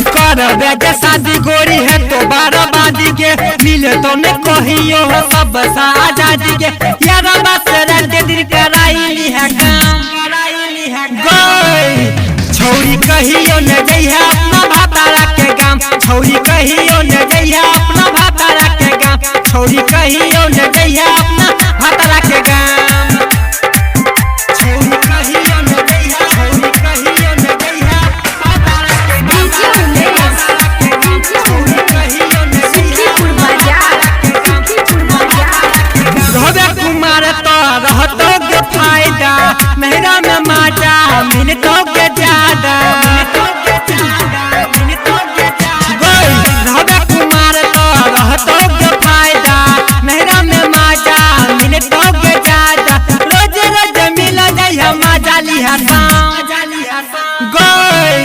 शादी गोरी है तो बाराबादी के मिले तो न कहियो हो सब आजादी के यारा बस रट दिल कराइली है काम गई छौरी कहियो न जइहा अपना भातारा के गाम छौरी कहियो न जइहा अपना भातारा के गाम छौरी कहियो न जइहा अपना भातारा के गाम मेहरा में माजा मिनटों के ज्यादा कुमार तो रहतों के फायदा मेहरा में माजा मिनटों के ज्यादा रोज रोज मिल जाइए मजा लिहा गोई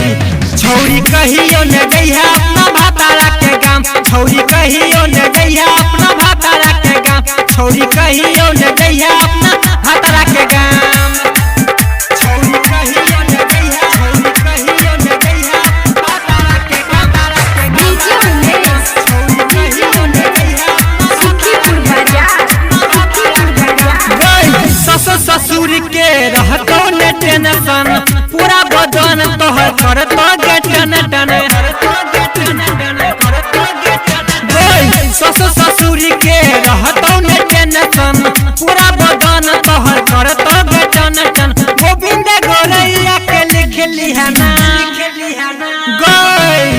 छौरी कहियो न जइहा अपना भातारा के गाम छौरी कहियो न जइहा अपना भातारा के गाम छौरी कहियो न जइहा अपना भातारा के गाम ससुर के रहतो न टेंशन पूरा बदन तोहर करतो गे टन टन ससुर के रहतो न टेंशन पूरा बदन तोहर करतो गे टन टन गोविंद गोरैया के लिख लिहा ना गई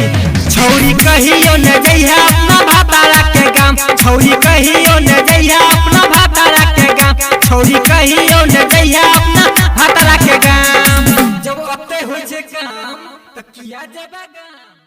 छौरी कहियो न जइहा अपना भातारा के गाम छौरी कहियो न जइहा अपना भातारा के गाम छौरी कहियो न जइहा अपना भातारा के गाम जब अत्ते हो छे काम त किया जबा गाम।